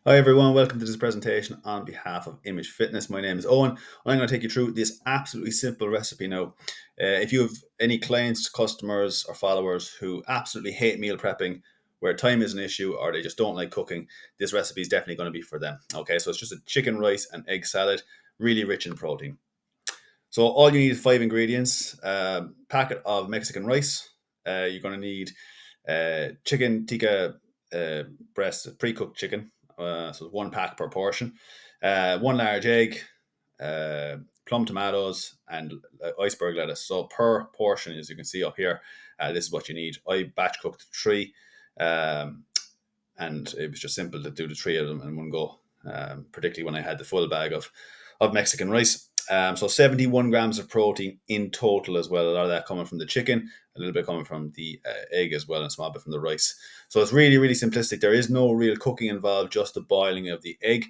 Hi everyone, welcome to this presentation on behalf of Image Fitness. My name is Owen, and I'm going to take you through this absolutely simple recipe now. If you have any clients, customers, or followers who absolutely hate meal prepping, where time is an issue, or they just don't like cooking, this recipe is definitely going to be for them. Okay, so it's just a chicken, rice, and egg salad, really rich in protein. So all you need is 5 ingredients: packet of Mexican rice. You're going to need chicken tikka breast, pre-cooked chicken. So 1 pack per portion. 1 large egg, uh, plum tomatoes, and iceberg lettuce. So per portion, as you can see up here, this is what you need. I batch cooked 3, um, and it was just simple to do the 3 of them in one go. Particularly when I had the full bag of Mexican rice. So 71 grams of protein in total as well. A lot of that coming from the chicken, a little bit coming from the egg as well, and a small bit from the rice. So it's really, really simplistic. There is no real cooking involved, just the boiling of the egg.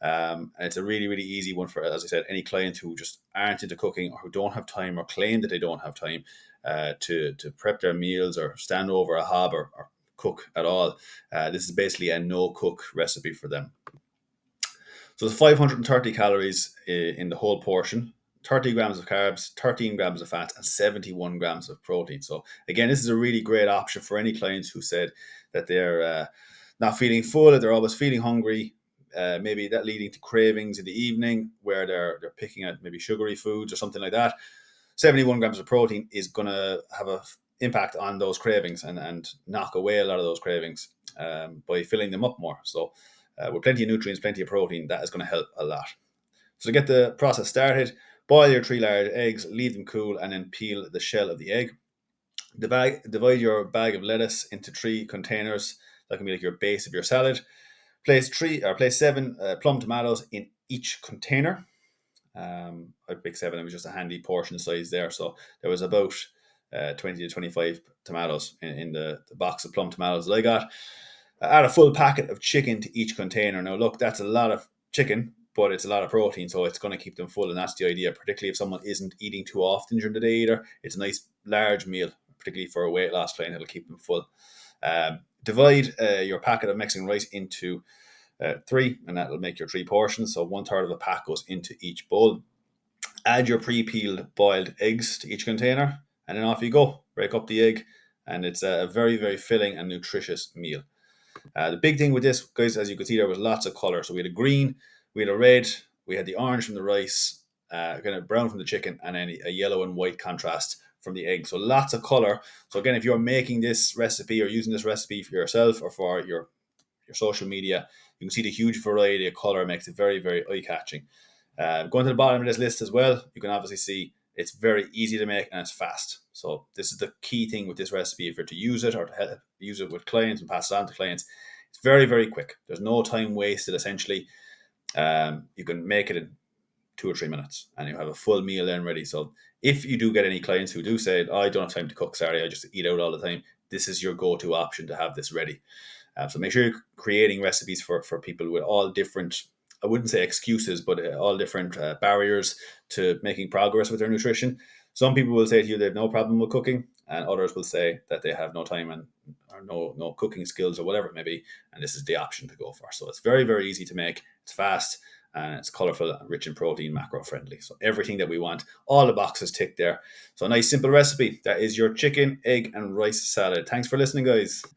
And it's a really, really easy one for, as I said, any client who just aren't into cooking or who don't have time or claim that they don't have time to prep their meals or stand over a hob or cook at all. This is basically a no cook recipe for them. So there's 530 calories in the whole portion, 30 grams of carbs, 13 grams of fat, and 71 grams of protein. So again, this is a really great option for any clients who said that they're not feeling full, that they're always feeling hungry. Maybe that leading to cravings in the evening where they're picking at maybe sugary foods or something like that. 71 grams of protein is going to have an impact on those cravings and knock away a lot of those cravings by filling them up more. So with plenty of nutrients, plenty of protein, that is going to help a lot. So to get the process started, boil your 3 large eggs, leave them cool, and then peel the shell of the egg. Divide your bag of lettuce into 3 containers. That can be like your base of your salad. Place 7 plum tomatoes in each container. I picked 7. It was just a handy portion size there. So there was about 20 to 25 tomatoes in the box of plum tomatoes that I got. Add a full packet of chicken to each container. Now, look, that's a lot of chicken, but it's a lot of protein, so it's going to keep them full, and that's the idea. Particularly if someone isn't eating too often during the day either, it's a nice large meal, particularly for a weight loss client. It'll keep them full. Divide your packet of Mexican rice into 3, and that'll make your 3 portions. So 1/3 of a pack goes into each bowl. Add your pre-peeled boiled eggs to each container, and then off you go. Break up the egg, and it's a very, very filling and nutritious meal. The big thing with this, guys, as you could see, there was lots of color. So we had a green, we had a red, we had the orange from the rice, kind of brown from the chicken, and then a yellow and white contrast from the egg. So lots of color. So again, if you're making this recipe or using this recipe for yourself or for your social media, you can see the huge variety of color makes it very, very eye-catching. Going to the bottom of this list as well, you can obviously see it's very easy to make and it's fast. So this is the key thing with this recipe. If you're to use it or to use it with clients and pass it on to clients, it's very, very quick. There's no time wasted, essentially. You can make it in 2 or 3 minutes and you have a full meal then ready. So if you do get any clients who do say, oh, I don't have time to cook, sorry, I just eat out all the time, this is your go-to option to have this ready. So make sure you're creating recipes for people with all different, I wouldn't say excuses, but all different barriers to making progress with their nutrition. Some people will say to you they have no problem with cooking, and others will say that they have no time and or no cooking skills or whatever it may be, and this is the option to go for. So it's very, very easy to make. It's fast and it's colorful, rich in protein, macro friendly. So everything that we want, all the boxes ticked there. So a nice simple recipe. That is your chicken, egg, and rice salad. Thanks for listening, guys.